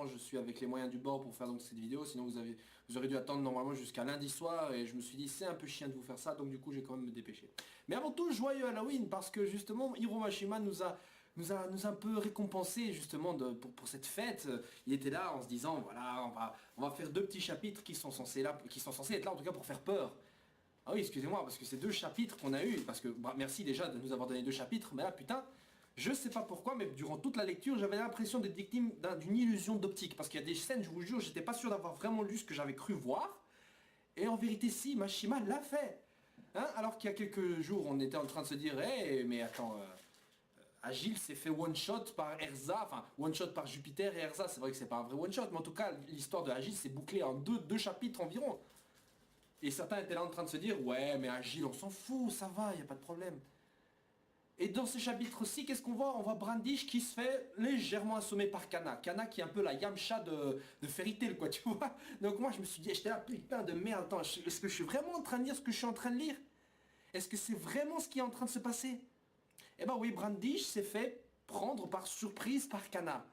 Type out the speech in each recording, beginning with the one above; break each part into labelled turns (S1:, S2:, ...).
S1: heureusement je suis avec les moyens du bord pour faire donc cette vidéo, sinon vous aurez dû attendre normalement jusqu'à lundi soir et je me suis dit c'est un peu chiant de vous faire ça, donc du coup j'ai quand même me dépêché. Mais avant tout, joyeux Halloween, parce que justement Hiro Mashima nous a un peu récompensé justement pour cette fête. Il était là en se disant voilà, on va faire deux petits chapitres qui sont censés être là en tout cas pour faire peur. Ah oui, excusez-moi, parce que c'est deux chapitres qu'on a eu, parce que bah, merci déjà de nous avoir donné deux chapitres, mais là putain, je sais pas pourquoi, mais durant toute la lecture, j'avais l'impression d'être victime d'une illusion d'optique, parce qu'il y a des scènes, je vous jure, j'étais pas sûr d'avoir vraiment lu ce que j'avais cru voir, et en vérité si, Mashima l'a fait. Hein, alors qu'il y a quelques jours, on était en train de se dire, hey, mais attends, Agile s'est fait one-shot par Erza, enfin one-shot par Jupiter et Erza, c'est vrai que c'est pas un vrai one-shot, mais en tout cas, l'histoire de Agile s'est bouclée en deux chapitres environ. Et certains étaient là en train de se dire, ouais, mais Agile, on s'en fout, ça va, y a pas de problème. Et dans ce chapitre-ci, qu'est-ce qu'on voit? On voit Brandish qui se fait légèrement assommer par Kana. Kana qui est un peu la Yamcha de Fairy Tail, quoi, tu vois. Donc moi, je me suis dit, j'étais là, putain de merde, attends, est-ce que je suis vraiment en train de lire ce que je suis en train de lire? Est-ce que c'est vraiment ce qui est en train de se passer? Eh ben oui, Brandish s'est fait prendre par surprise par Kana.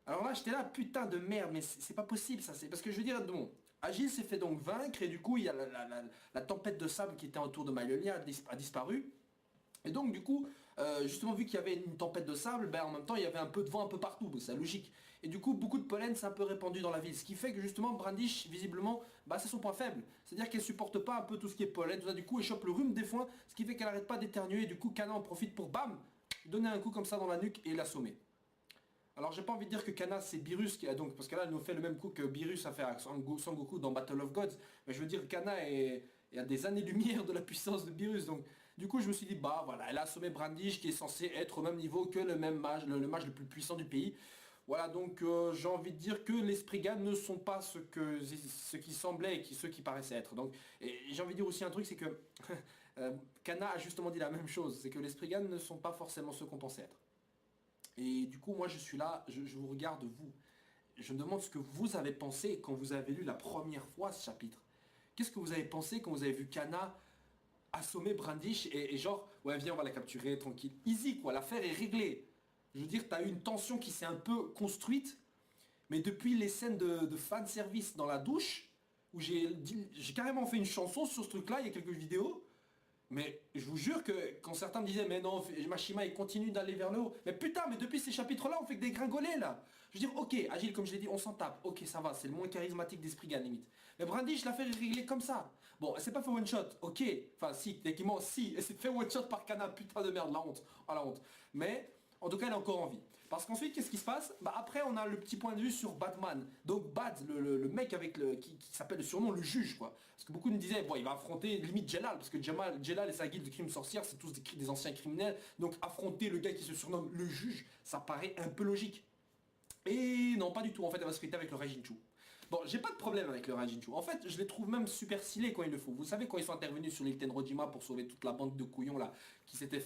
S1: Alors là, j'étais là, putain de merde, mais c'est pas possible ça. C'est parce que je veux dire, bon, Agile s'est fait donc vaincre et du coup, il y a la tempête de sable qui était autour de Magnolia a disparu. Et donc du coup, justement vu qu'il y avait une tempête de sable, ben, en même temps il y avait un peu de vent un peu partout, c'est logique. Et du coup beaucoup de pollen s'est un peu répandu dans la ville, ce qui fait que justement Brandish visiblement, bah, c'est son point faible. C'est-à-dire qu'elle supporte pas un peu tout ce qui est pollen, tout ça, du coup elle chope le rhume des foins, ce qui fait qu'elle arrête pas d'éternuer, et du coup Kana en profite pour bam, donner un coup comme ça dans la nuque et l'assommer. Alors j'ai pas envie de dire que Kana c'est Beerus qui a donc, parce que là elle nous fait le même coup que Beerus a fait à Sangoku dans Battle of Gods, mais je veux dire Kana est à des années-lumière de la puissance de Beerus, donc du coup je me suis dit bah voilà, elle a assommé Brandish qui est censé être au même niveau que le même mage, le mage le plus puissant du pays. Voilà donc j'ai envie de dire que les Spriggan ne sont pas ce qui semblait et ceux qui paraissaient être. Donc et j'ai envie de dire aussi un truc, c'est que Kana a justement dit la même chose, c'est que les Spriggan ne sont pas forcément ceux qu'on pensait être. Et du coup, moi, je suis là, je vous regarde, vous. Je me demande ce que vous avez pensé quand vous avez lu la première fois ce chapitre. Qu'est-ce que vous avez pensé quand vous avez vu Kana assommer Brandish et genre, ouais, viens, on va la capturer, tranquille. Easy, quoi, l'affaire est réglée. Je veux dire, t'as eu une tension qui s'est un peu construite, mais depuis les scènes de fanservice dans la douche, où j'ai carrément fait une chanson sur ce truc-là, il y a quelques vidéos, mais je vous jure que quand certains me disaient mais non, Mashima il continue d'aller vers le haut. Mais putain, mais depuis ces chapitres-là, on fait que des gringolés là. Je veux dire, ok, Agile, comme je l'ai dit, on s'en tape. Ok, ça va, c'est le moins charismatique d'Esprit Gun limite. Mais Brandish l'a fait régler comme ça. Bon, elle s'est pas fait one shot, ok. Enfin si, techniquement, si, elle s'est fait one shot par Kana, putain de merde, la honte. Oh la honte. Mais en tout cas, elle est encore en vie. Parce qu'ensuite, qu'est-ce qui se passe? Bah après, on a le petit point de vue sur Batman. Donc Bad, le mec avec qui s'appelle le surnom le juge, quoi. Parce que beaucoup me disaient, bon, il va affronter limite Jelal, parce que Jelal et sa guilde de crimes sorcières, c'est tous des anciens criminels. Donc affronter le gars qui se surnomme le juge, ça paraît un peu logique. Et non, pas du tout. En fait, elle va se friter avec le Raijinchu. Bon, j'ai pas de problème avec le Raijinchu. En fait, je les trouve même super stylés quand il le faut. Vous savez, quand ils sont intervenus sur l'île Tenrojima pour sauver toute la bande de couillons là, qui s'était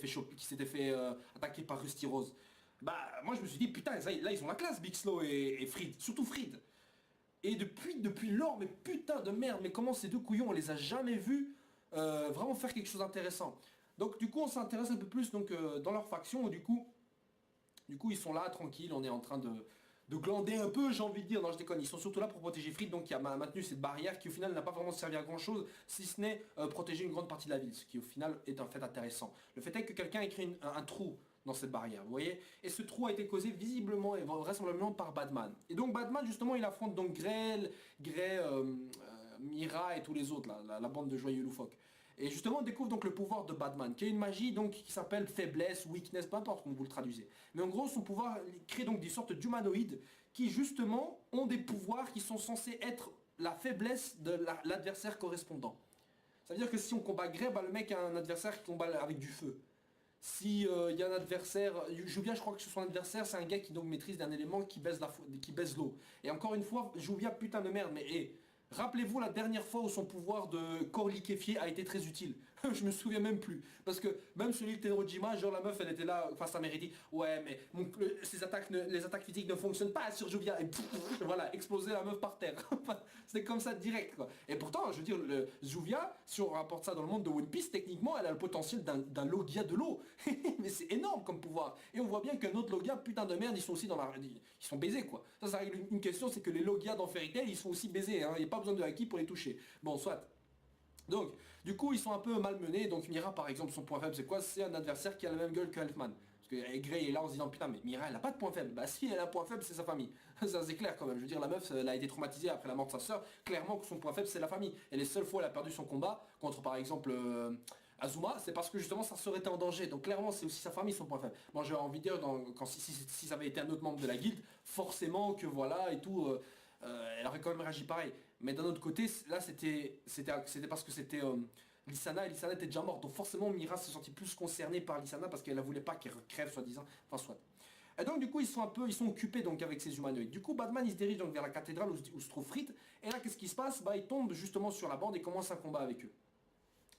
S1: fait attaquer par Rusty Rose. Bah, moi je me suis dit, putain, là ils ont la classe, Big Slow et Fried. Surtout Fried. Et depuis lors, mais putain de merde, mais comment ces deux couillons, on les a jamais vus vraiment faire quelque chose d'intéressant. Donc du coup, on s'intéresse un peu plus donc, dans leur faction, et du coup, ils sont là, tranquilles, on est en train de glander un peu, j'ai envie de dire. Non, je déconne, ils sont surtout là pour protéger Fried, donc qui a maintenu cette barrière qui au final n'a pas vraiment servi à grand chose, si ce n'est protéger une grande partie de la ville, ce qui au final est un fait intéressant. Le fait est que quelqu'un ait un trou dans cette barrière, vous voyez. Et ce trou a été causé visiblement et vraisemblablement par Batman. Et donc Batman, justement, il affronte donc Grey, Mira et tous les autres, là, la bande de joyeux loufoques. Et justement, on découvre donc le pouvoir de Batman, qui est une magie donc qui s'appelle faiblesse, weakness, peu importe comment vous le traduisez. Mais en gros, son pouvoir crée donc des sortes d'humanoïdes qui justement ont des pouvoirs qui sont censés être la faiblesse de l'adversaire correspondant. Ça veut dire que si on combat Grey, bah, le mec a un adversaire qui combat avec du feu. Si il y a un adversaire, Juvia, je crois que son adversaire, c'est un gars qui donc maîtrise un élément qui baise l'eau. Et encore une fois, Juvia, putain de merde, mais rappelez-vous la dernière fois où son pouvoir de corps liquéfié a été très utile. Je me souviens même plus. Parce que même sur l'île Tenrojima, genre la meuf elle était là face à Meridi. Ouais mais les attaques physiques ne fonctionnent pas sur Juvia. Et voilà, exploser la meuf par terre. C'était comme ça direct quoi. Et pourtant, je veux dire, Juvia, si on rapporte ça dans le monde de One Piece, techniquement elle a le potentiel d'un Logia de l'eau. Mais c'est énorme comme pouvoir. Et on voit bien qu'un autre Logia, putain de merde, ils sont aussi dans la... Ils sont baisés quoi. Ça règle une question, c'est que les Logia dans Fairy Tail, ils sont aussi baisés. Hein. Il n'y a pas besoin de haki pour les toucher. Bon, soit. Donc, du coup, ils sont un peu malmenés. Donc, Mira, par exemple, son point faible, c'est quoi? C'est un adversaire qui a la même gueule que Elfman. Parce que Grey est là en se disant, putain, mais Mira, elle a pas de point faible. Bah, si, elle a un point faible, c'est sa famille. Ça, c'est clair quand même. Je veux dire, la meuf, elle a été traumatisée après la mort de sa sœur. Clairement que son point faible, c'est la famille. Et les seules fois où elle a perdu son combat contre, par exemple, Azuma, c'est parce que justement, sa sœur était en danger. Donc, clairement, c'est aussi sa famille, son point faible. Moi, j'aurais envie de dire, si ça avait été un autre membre de la guilde, forcément que voilà et tout. Elle aurait quand même réagi pareil. Mais d'un autre côté, là c'était parce que c'était Lissana, et Lissana était déjà morte. Donc forcément Mira se sentit plus concernée par Lissana parce qu'elle ne voulait pas qu'elle crève soi-disant. Enfin soit. Et donc du coup ils sont occupés donc avec ces humanoïdes. Du coup Batman il se dirige donc vers la cathédrale où se trouve Frit. Et là qu'est-ce qui se passe? Bah il tombe justement sur la bande et commence un combat avec eux.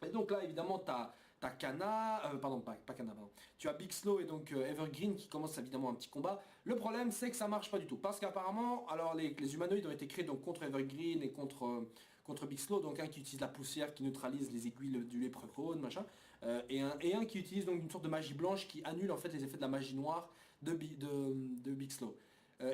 S1: Et donc là évidemment t'as Kana, pardon, pas Kana, pardon. Tu as Big Slow et donc Evergreen qui commencent évidemment un petit combat. Le problème c'est que ça marche pas du tout. Parce qu'apparemment, alors les humanoïdes ont été créés donc contre Evergreen et contre Big Slow, donc un qui utilise la poussière qui neutralise les aiguilles du léprechaun, machin, et un qui utilise donc une sorte de magie blanche qui annule en fait les effets de la magie noire de Big Slow.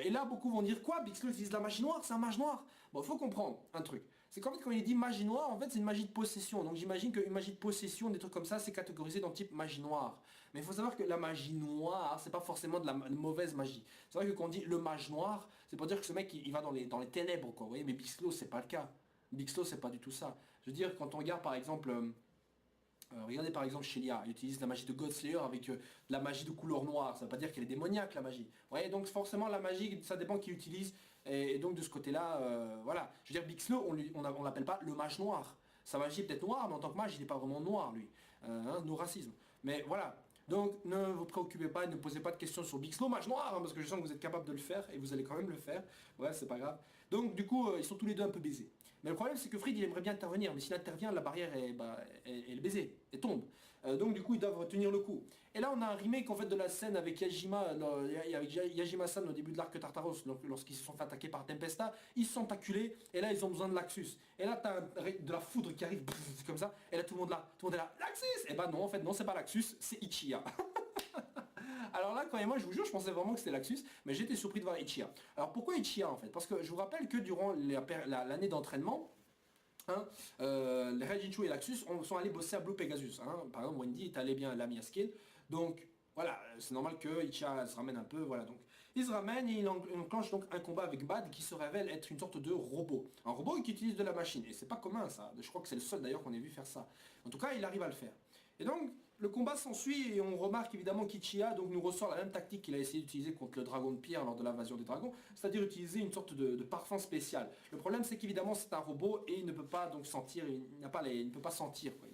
S1: Et là, beaucoup vont dire quoi? Big Slow utilise la magie noire, c'est un mage noir. Bon, il faut comprendre un truc. C'est qu'en fait, quand il dit magie noire, en fait, c'est une magie de possession. Donc j'imagine qu'une magie de possession, des trucs comme ça, c'est catégorisé dans le type magie noire. Mais il faut savoir que la magie noire, c'est pas forcément de la mauvaise magie. C'est vrai que quand on dit le mage noir, c'est pour dire que ce mec, il va dans les ténèbres, quoi. Vous voyez, mais Big Slow, c'est pas le cas. Big Slow, c'est pas du tout ça. Je veux dire, quand on regarde, par exemple... regardez par exemple Shelia, elle utilise la magie de Godslayer avec de la magie de couleur noire. Ça veut pas dire qu'elle est démoniaque la magie. Vous voyez, donc forcément la magie, ça dépend qui utilise. Et donc de ce côté-là, voilà. Je veux dire, Big Slow, on l'appelle pas le mage noir. Sa magie est peut-être noire, mais en tant que mage, il n'est pas vraiment noir lui. Nos racismes. Mais voilà. Donc ne vous préoccupez pas et ne posez pas de questions sur Big Slow, mage noir, hein, parce que je sens que vous êtes capable de le faire et vous allez quand même le faire. Ouais, c'est pas grave. Donc du coup, ils sont tous les deux un peu baisés. Mais le problème c'est que Fried il aimerait bien intervenir, mais s'il intervient, la barrière est baisée, elle tombe. Donc du coup ils doivent retenir le coup. Et là on a un remake en fait de la scène avec Yajima, avec Yajima-san au début de l'arc Tartaros, lorsqu'ils se sont fait attaquer par Tempesta, ils se sont acculés, et là ils ont besoin de Laxus. Et là t'as de la foudre qui arrive, comme ça, et là tout le monde est là, Laxus. Et bah non en fait non c'est pas Laxus, c'est Ichiya. Alors là, quand même, moi, je vous jure, je pensais vraiment que c'était Laxus, mais j'étais surpris de voir Ichiya. Alors pourquoi Ichiya en fait? Parce que je vous rappelle que durant l'année d'entraînement, hein, les Reijinchu et Laxus sont allés bosser à Blue Pegasus. Hein. Par exemple, Wendy est allé bien à Lamia Scale. Donc voilà, c'est normal que Ichiya se ramène un peu. Voilà, donc il se ramène et il enclenche donc un combat avec Bad qui se révèle être une sorte de robot. Un robot qui utilise de la machine. Et c'est pas commun ça. Je crois que c'est le seul d'ailleurs qu'on ait vu faire ça. En tout cas, il arrive à le faire. Et donc, le combat s'ensuit et on remarque évidemment qu'Ichiya donc, nous ressort la même tactique qu'il a essayé d'utiliser contre le dragon de pierre lors de l'invasion des dragons, c'est-à-dire utiliser une sorte de parfum spécial. Le problème c'est qu'évidemment c'est un robot et il ne peut pas donc sentir, il ne peut pas sentir, quoi.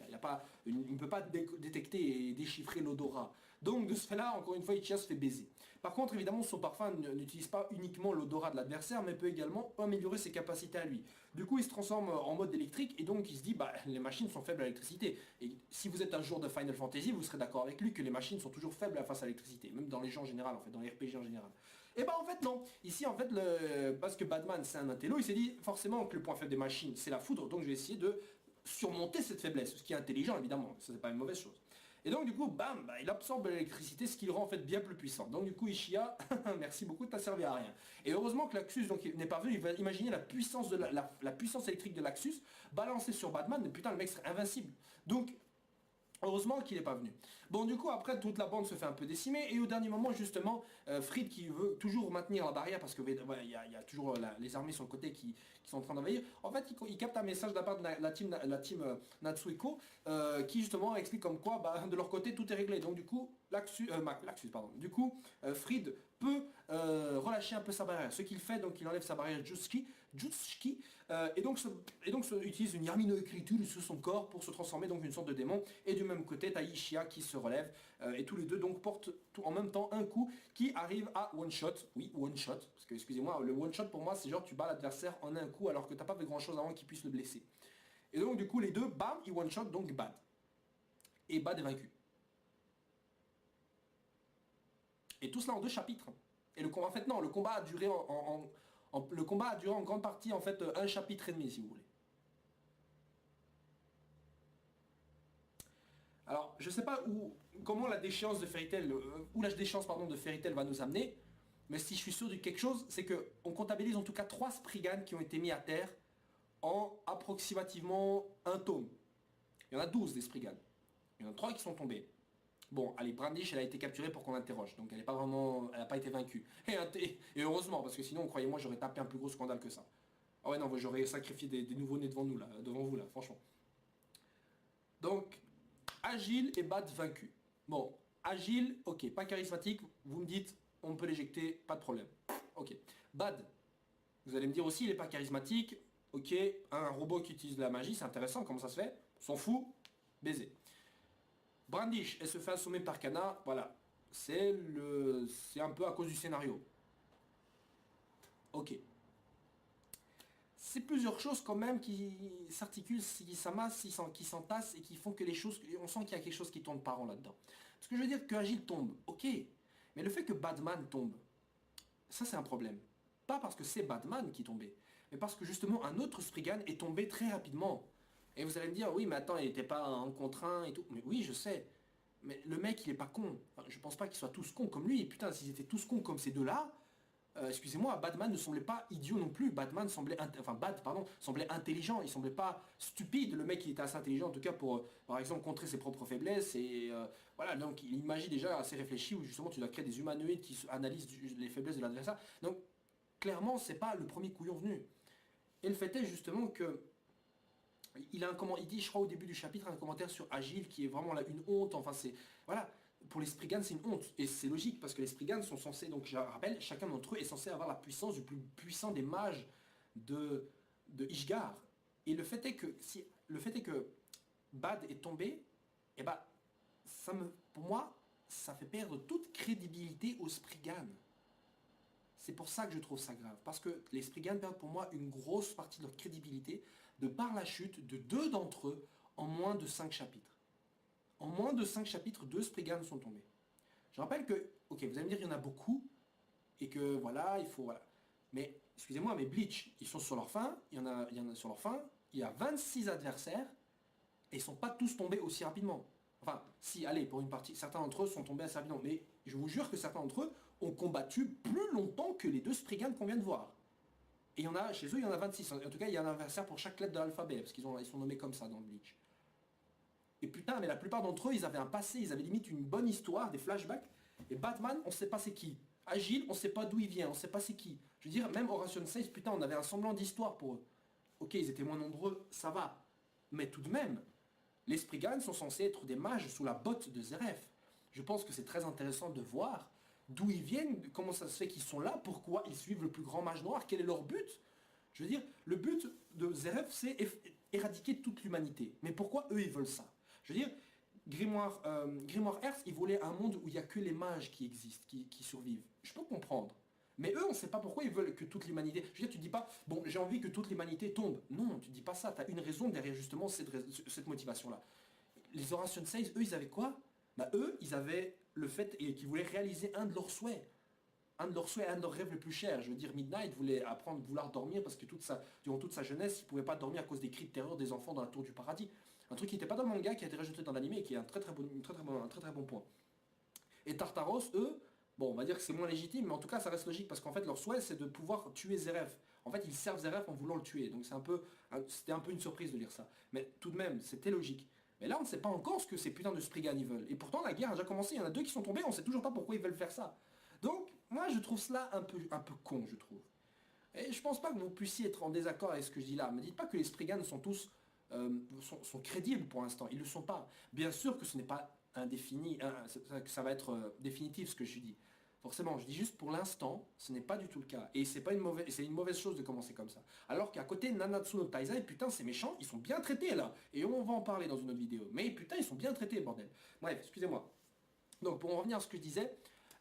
S1: Il ne peut pas détecter et déchiffrer l'odorat. Donc de ce fait-là, encore une fois, Ichiya se fait baiser. Par contre, évidemment, son parfum n'utilise pas uniquement l'odorat de l'adversaire, mais peut également améliorer ses capacités à lui. Du coup, il se transforme en mode électrique et donc il se dit, bah, les machines sont faibles à l'électricité. Et si vous êtes un joueur de Final Fantasy, vous serez d'accord avec lui que les machines sont toujours faibles face à l'électricité, même dans les jeux en général, en fait, dans les RPG en général. Et bah en fait non. Ici en fait, parce que Batman c'est un intello, il s'est dit forcément que le point faible des machines c'est la foudre, donc je vais essayer de surmonter cette faiblesse, ce qui est intelligent évidemment, ça c'est pas une mauvaise chose. Et donc du coup, bam, bah, il absorbe l'électricité, ce qui le rend en fait bien plus puissant. Donc du coup, Ichiya, merci beaucoup, t'as servi à rien. Et heureusement que Laxus n'est pas venu, il va imaginer la puissance, la puissance électrique de Laxus balancée sur Batman, mais putain, le mec serait invincible. Donc, heureusement qu'il n'est pas venu. Bon du coup après toute la bande se fait un peu décimer et au dernier moment justement Fried qui veut toujours maintenir la barrière parce que voilà, il y a toujours les armées sur le côté qui sont en train d'envahir. En fait il capte un message de la part de la team Natsueko qui justement explique comme quoi bah, de leur côté tout est réglé. Donc du coup Laxus, pardon. Du coup Fried peut relâcher un peu sa barrière. Ce qu'il fait donc il enlève sa barrière Jutsuki et donc utilise une Yamino-écriture sur son corps pour se transformer donc une sorte de démon. Et du même côté, t'as Ichiya qui se relève et tous les deux donc portent en même temps un coup qui arrive à one shot. Oui, one shot, parce que excusez-moi, le one shot pour moi c'est genre tu bats l'adversaire en un coup alors que t'as pas fait grand chose avant qu'il puisse le blesser. Et donc du coup les deux, bam, ils one shot donc Bad. et Bad est vaincu. Et tout cela en 2 chapitres. Et le combat, en fait, non, le combat a duré le combat a duré en grande partie, en fait, 1 chapitre et demi, si vous voulez. Alors, je sais pas comment la déchéance de Fairy Tail, où la déchéance, pardon, de Fairy Tail va nous amener, mais si je suis sûr de quelque chose, c'est qu'on comptabilise en tout cas 3 Spriggan qui ont été mis à terre en approximativement 1 tome. Il y en a 12 des Spriggan. Il y en a 3 qui sont tombés. Bon, allez, Brandish, elle a été capturée pour qu'on l'interroge, donc elle n'a pas été vaincue. Et heureusement, parce que sinon, croyez-moi, j'aurais tapé un plus gros scandale que ça. Ah ouais, non, j'aurais sacrifié des nouveaux-nés devant vous, là, franchement. Donc, Agile et Bad vaincu. Bon, Agile, ok, pas charismatique, vous me dites, on peut l'éjecter, pas de problème. Ok. Bad, vous allez me dire aussi, il n'est pas charismatique, ok, un robot qui utilise de la magie, c'est intéressant, comment ça se fait? S'en fout, baiser. Brandish, elle se fait assommer par Kana, voilà. C'est un peu à cause du scénario. Ok. C'est plusieurs choses quand même qui s'articulent, qui s'amassent, qui s'entassent et qui font que les choses, on sent qu'il y a quelque chose qui tourne pas rond là-dedans. Parce que je veux dire que Agile tombe, ok. Mais le fait que Batman tombe, ça c'est un problème. Pas parce que c'est Batman qui est tombé, mais parce que justement un autre Spriggan est tombé très rapidement. Et vous allez me dire, oui mais attends, il n'était pas en contre 1 et tout. Mais oui, je sais. Mais le mec, il est pas con. Enfin, je pense pas qu'ils soient tous cons comme lui. Et putain, s'ils étaient tous cons comme ces deux-là, excusez-moi, Batman ne semblait pas idiot non plus. Batman semblait, semblait intelligent. Il semblait pas stupide. Le mec, il était assez intelligent en tout cas pour, par exemple, contrer ses propres faiblesses. Et voilà, donc il imagine déjà assez réfléchi où justement tu dois créer des humanoïdes qui analysent les faiblesses de l'adversaire. Donc clairement, c'est pas le premier couillon venu. Et le fait est justement que il dit, je crois au début du chapitre, un commentaire sur Agile qui est vraiment là une honte. Enfin, c'est voilà. Pour les Spriggan, c'est une honte. Et c'est logique, parce que les Spriggan sont censés, donc je rappelle, chacun d'entre eux est censé avoir la puissance du plus puissant des mages de Ishgard. Et le fait est que Bad est tombé, et bah, pour moi, ça fait perdre toute crédibilité aux Spriggan. C'est pour ça que je trouve ça grave. Parce que les Spriggan perdent pour moi une grosse partie de leur crédibilité de par la chute de 2 d'entre eux en moins de 5 chapitres. En moins de 5 chapitres, 2 Spriggan sont tombés. Je rappelle que, ok, vous allez me dire qu'il y en a beaucoup, et que voilà, il faut, voilà. Mais, excusez-moi, mais Bleach, ils sont sur leur fin, il y en a sur leur fin, il y a 26 adversaires, et ils ne sont pas tous tombés aussi rapidement. Enfin, si, allez, pour une partie, certains d'entre eux sont tombés assez rapidement, mais je vous jure que certains d'entre eux ont combattu plus longtemps que les 2 Spriggan qu'on vient de voir. Et il y en a, chez eux, il y en a 26. En tout cas, il y a un adversaire pour chaque lettre de l'alphabet, parce qu'ils sont nommés comme ça dans le Bleach. Et putain, mais la plupart d'entre eux, ils avaient un passé, ils avaient limite une bonne histoire, des flashbacks. Et Batman, on sait pas c'est qui. Agile, on sait pas d'où il vient, on sait pas c'est qui. Je veux dire, même Horation 16, putain, on avait un semblant d'histoire pour eux. Ok, ils étaient moins nombreux, ça va. Mais tout de même, les Spriggan sont censés être des mages sous la botte de Zeref. Je pense que c'est très intéressant de voir d'où ils viennent, comment ça se fait qu'ils sont là, pourquoi ils suivent le plus grand mage noir, quel est leur but. Je veux dire, le but de Zeref, c'est éradiquer toute l'humanité. Mais pourquoi eux, ils veulent ça? Je veux dire, Grimoire Earth, ils voulaient un monde où il n'y a que les mages qui existent, qui survivent. Je peux comprendre. Mais eux, on ne sait pas pourquoi ils veulent que toute l'humanité... Je veux dire, tu dis pas, bon, j'ai envie que toute l'humanité tombe. Non, tu dis pas ça. Tu as une raison derrière justement cette motivation-là. Les Horation 16, eux, ils avaient quoi? Bah, eux, ils avaient le fait qu'ils voulaient réaliser un de leurs souhaits. Un de leurs souhaits, un de leurs rêves les plus chers. Je veux dire, Midnight voulait apprendre à vouloir dormir parce que durant toute sa jeunesse, il ne pouvait pas dormir à cause des cris de terreur des enfants dans la tour du paradis. Un truc qui n'était pas dans le manga, qui a été rajouté dans l'anime et qui est un très très bon point. Et Tartaros, eux, bon, on va dire que c'est moins légitime, mais en tout cas ça reste logique parce qu'en fait leur souhait c'est de pouvoir tuer Zeref. En fait ils servent Zeref en voulant le tuer, donc c'était un peu une surprise de lire ça. Mais tout de même, c'était logique. Mais là on ne sait pas encore ce que ces putains de Spriggan ils veulent. Et pourtant la guerre a déjà commencé, il y en a 2 qui sont tombés, on ne sait toujours pas pourquoi ils veulent faire ça. Donc moi je trouve cela un peu con, je trouve. Et je pense pas que vous puissiez être en désaccord avec ce que je dis là. Ne dites pas que les Spriggan sont tous sont crédibles pour l'instant. Ils ne le sont pas. Bien sûr que ce n'est pas indéfini, que ça va être définitif ce que je dis. Forcément, je dis juste pour l'instant, ce n'est pas du tout le cas. Et c'est une mauvaise chose de commencer comme ça. Alors qu'à côté, Nanatsu no Taizai, putain, c'est méchant, ils sont bien traités là. Et on va en parler dans une autre vidéo. Mais putain, ils sont bien traités, bordel. Bref, excusez-moi. Donc pour en revenir à ce que je disais,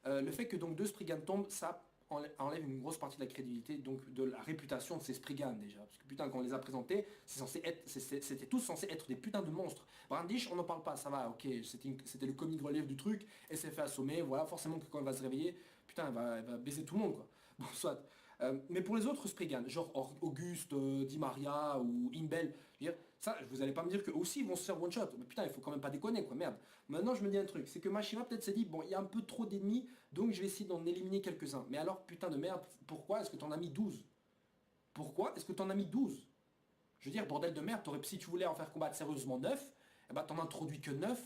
S1: le fait que donc 2 Spriggan tombent, ça enlève une grosse partie de la crédibilité, donc de la réputation de ces Spriggan déjà. Parce que putain, quand on les a présentés, c'était tous censés être des putains de monstres. Brandish, on n'en parle pas, ça va, ok, c'était le comic relief du truc, elle s'est fait assommer, voilà, forcément que quand elle va se réveiller, putain, elle va baiser tout le monde, quoi. Bon, soit. Mais pour les autres Spriggan, genre Auguste, Di Maria ou Imbel, je veux dire, ça, vous allez pas me dire qu'eux aussi ils vont se faire one shot. Mais putain, il faut quand même pas déconner, quoi, merde. Maintenant, je me dis un truc, c'est que Mashima peut-être s'est dit, bon, il y a un peu trop d'ennemis, donc je vais essayer d'en éliminer quelques-uns. Mais alors, putain de merde, pourquoi est-ce que t'en as mis 12? Pourquoi est-ce que t'en as mis 12? Je veux dire, bordel de merde, si tu voulais en faire combattre sérieusement 9, eh ben t'en introduis que 9.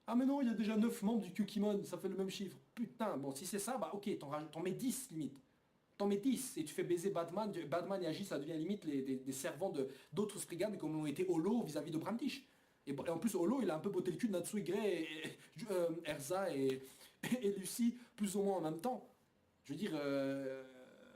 S1: Ah mais non, il y a déjà 9 membres du Kukimon, ça fait le même chiffre. Putain, bon, si c'est ça, bah ok, t'en mets 10 limite. T'en mets 10 et tu fais baiser Batman, Batman et Agi, ça devient limite des servants d'autres Spriggan comme ont été Holo vis-à-vis de Brandish. Et en plus, Holo, il a un peu botté le cul de Natsu Grey, Erza et Lucie, plus ou moins en même temps. Je veux dire,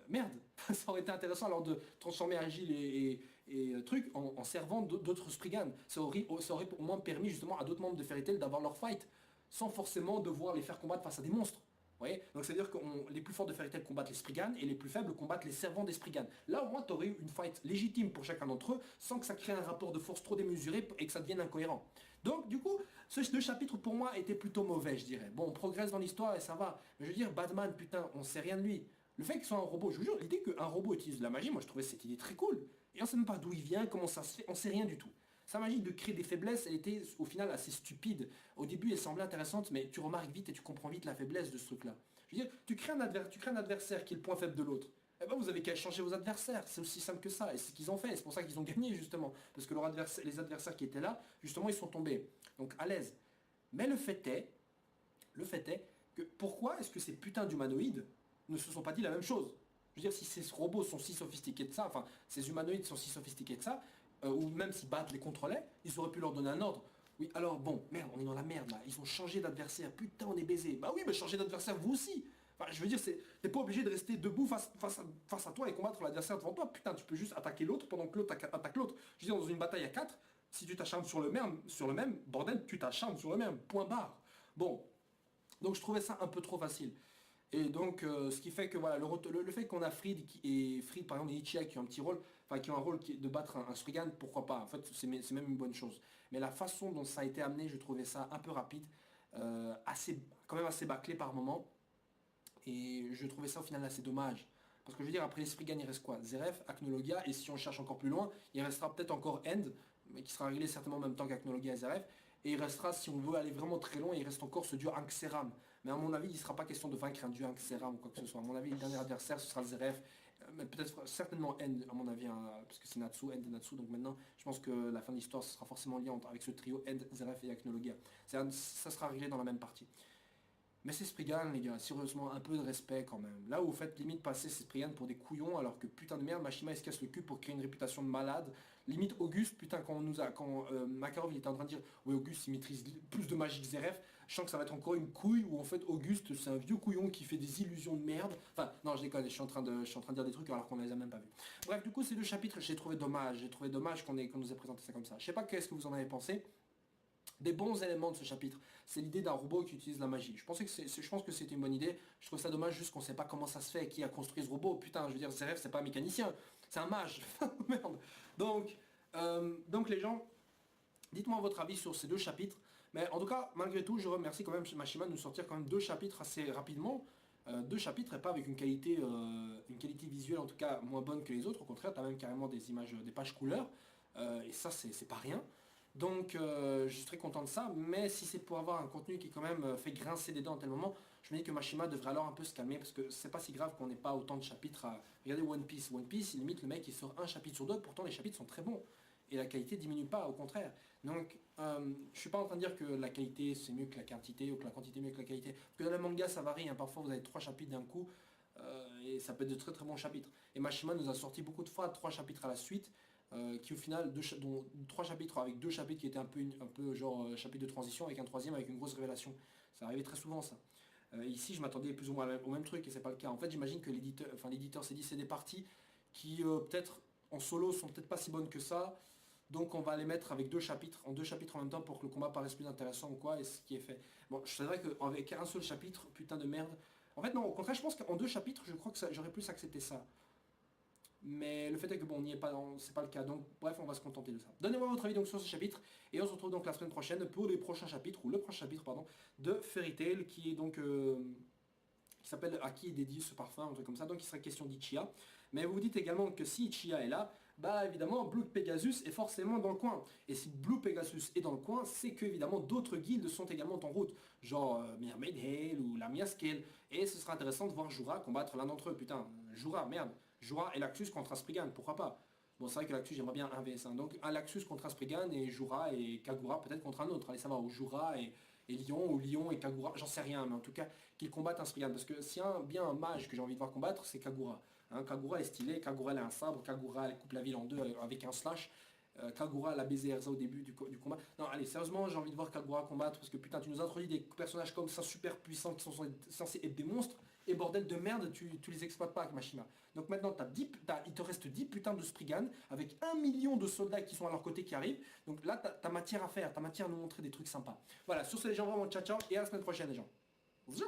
S1: merde, ça aurait été intéressant alors de transformer Agile et truc en servant d'autres Spriggan. Ça aurait au moins permis justement à d'autres membres de Fairy Tail d'avoir leur fight, sans forcément devoir les faire combattre face à des monstres. Vous voyez, donc c'est-à-dire que les plus forts de Fairy Tail combattent les Spriggan et les plus faibles combattent les servants des Spriggan. Là au moins tu aurais eu une fight légitime pour chacun d'entre eux sans que ça crée un rapport de force trop démesuré et que ça devienne incohérent. Donc du coup, ce chapitre pour moi était plutôt mauvais, je dirais. Bon, on progresse dans l'histoire et ça va. Mais je veux dire, Batman, putain, on sait rien de lui. Le fait qu'il soit un robot, je vous jure, l'idée qu'un robot utilise de la magie, moi je trouvais cette idée très cool. Et on sait même pas d'où il vient, comment ça se fait, on sait rien du tout. Sa magie de créer des faiblesses, elle était au final assez stupide. Au début, elle semblait intéressante, mais tu remarques vite et tu comprends vite la faiblesse de ce truc-là. Je veux dire, tu crées un adversaire qui est le point faible de l'autre. Eh ben, vous avez qu'à changer vos adversaires, c'est aussi simple que ça. Et c'est ce qu'ils ont fait, c'est pour ça qu'ils ont gagné justement. Parce que les adversaires qui étaient là, justement, ils sont tombés. Donc à l'aise. Mais le fait est que pourquoi est-ce que ces putains d'humanoïdes ne se sont pas dit la même chose? Je veux dire, si ces robots sont si sophistiqués de ça, enfin, ces humanoïdes sont si sophistiqués de ça, ou même si Bat les contrôlait, ils auraient pu leur donner un ordre. Oui, alors bon, merde, on est dans la merde là, ils ont changé d'adversaire, putain, on est baisé. Bah oui, mais changez d'adversaire vous aussi. Enfin, je veux dire, t'es pas obligé de rester debout face à toi et combattre l'adversaire devant toi. Putain, tu peux juste attaquer l'autre pendant que l'autre attaque l'autre. Je veux dire, dans une bataille à 4, si tu t'acharnes sur le même, bordel, tu t'acharnes sur le même, point barre. Bon, donc je trouvais ça un peu trop facile. Et donc, ce qui fait que voilà, le fait qu'on a Fried et Fried par exemple et Ichiya qui ont un petit rôle, enfin qui ont un rôle de battre un Spriggan, pourquoi pas, en fait c'est même une bonne chose. Mais la façon dont ça a été amené, je trouvais ça un peu rapide, quand même assez bâclé par moment, et je trouvais ça au final assez dommage. Parce que je veux dire, après les Spriggan, il reste quoi? Zeref, Acnologia, et si on cherche encore plus loin, il restera peut-être encore End, mais qui sera réglé certainement en même temps qu'Acnologia et Zeref, et il restera, si on veut aller vraiment très loin, il reste encore ce dieu Ankseram. Mais à mon avis, il ne sera pas question de vaincre un dieu Ankseram ou quoi que ce soit. À mon avis, le dernier adversaire, ce sera le Zeref. Mais peut-être certainement End, à mon avis, hein, parce que c'est Natsu, End et Natsu. Donc maintenant, je pense que la fin de l'histoire, ce sera forcément lié avec ce trio End, Zeref et Acnologia. Ça sera réglé dans la même partie. Mais c'est Spriggan, les gars, sérieusement, un peu de respect quand même. Là où vous faites limite passer ces Spriggan pour des couillons, alors que putain de merde, Mashima il se casse le cul pour créer une réputation de malade. Limite Auguste, putain, quand Makarov il était en train de dire oui Auguste il maîtrise plus de magie que Zeref, je sens que ça va être encore une couille où en fait Auguste c'est un vieux couillon qui fait des illusions de merde. Enfin non je déconne, je suis en train de dire des trucs alors qu'on ne les a même pas vus. Bref, du coup ces deux chapitres j'ai trouvé dommage qu'on nous ait présenté ça comme ça. Je sais pas qu'est-ce que vous en avez pensé. Des bons éléments de ce chapitre, c'est l'idée d'un robot qui utilise la magie. Je pense que c'était une bonne idée. Je trouve ça dommage juste qu'on sait pas comment ça se fait, qui a construit ce robot. Putain, je veux dire, Zeref, c'est pas un mécanicien, c'est un mage. Merde. Donc les gens, dites-moi votre avis sur ces deux chapitres. Mais en tout cas, malgré tout, je remercie quand même Mashima de nous sortir quand même deux chapitres assez rapidement. Deux chapitres et pas avec une qualité visuelle en tout cas moins bonne que les autres. Au contraire, tu as même carrément des images, des pages couleurs. Et ça, c'est pas rien. Donc je suis très content de ça, mais si c'est pour avoir un contenu qui quand même fait grincer des dents à tel moment, je me dis que Mashima devrait alors un peu se calmer, parce que c'est pas si grave qu'on n'ait pas autant de chapitres à... Regardez One Piece, limite le mec il sort un chapitre sur deux, pourtant les chapitres sont très bons, et la qualité diminue pas, au contraire. Donc je suis pas en train de dire que la qualité c'est mieux que la quantité, ou que la quantité est mieux que la qualité, parce que dans le manga ça varie, hein. Parfois vous avez 3 chapitres d'un coup, et ça peut être de très très bons chapitres. Et Mashima nous a sorti beaucoup de fois 3 chapitres à la suite, qui au final, dont 3 chapitres avec 2 chapitres qui étaient un peu genre chapitre de transition, avec un troisième avec une grosse révélation. Ça arrivait très souvent ça. Ici je m'attendais plus ou moins au même truc et c'est pas le cas. En fait j'imagine que l'éditeur s'est dit c'est des parties qui peut-être en solo sont peut-être pas si bonnes que ça. Donc on va les mettre avec 2 chapitres, en 2 chapitres en même temps pour que le combat paraisse plus intéressant ou quoi, et ce qui est fait. Bon, c'est vrai qu'avec un seul chapitre, putain de merde, En fait, non, au contraire, je pense qu'en 2 chapitres, je crois que j'aurais plus accepté ça. Mais le fait est que bon, on n'y est pas, c'est pas le cas. Donc bref, on va se contenter de ça. Donnez-moi votre avis donc sur ce chapitre. Et on se retrouve donc la semaine prochaine pour les prochains chapitres, ou le prochain chapitre, pardon, de Fairy Tail, qui est donc... qui s'appelle à qui est dédié ce parfum, un truc comme ça, donc il sera question d'Ichiya. Mais vous vous dites également que si Ichiya est là, bah évidemment Blue Pegasus est forcément dans le coin. Et si Blue Pegasus est dans le coin, c'est que évidemment d'autres guildes sont également en route, genre Mermaid Hale ou Lamia Scale. Et ce sera intéressant de voir Jura combattre l'un d'entre eux. Putain, Jura, merde. Jura et Laxus contre Asprigan, pourquoi pas. Bon, c'est vrai que Laxus, j'aimerais bien un vs1. Donc un Laxus contre Asprigan et Jura et Kagura peut-être contre un autre. Allez, ça va, ou Jura et Lyon, ou Lyon et Kagura, j'en sais rien, mais en tout cas, qu'ils combattent un Spriggan. Parce que s'il y a bien un mage que j'ai envie de voir combattre, c'est Kagura. Hein, Kagura est stylé, Kagura elle a un sabre, Kagura elle coupe la ville en deux avec un slash. Kagura elle a baisé Erza au début du combat. Non, allez, sérieusement, j'ai envie de voir Kagura combattre parce que putain, tu nous introduis des personnages comme ça super puissants qui sont censés être des monstres. Et bordel de merde, tu les exploites pas avec Mashima. Donc maintenant, il te reste 10 putains de Spriggan avec 1 million de soldats qui sont à leur côté qui arrivent. Donc là, t'as matière à faire, t'as matière à nous montrer des trucs sympas. Voilà, sur ce les gens, vraiment ciao ciao et à la semaine prochaine les gens. Zou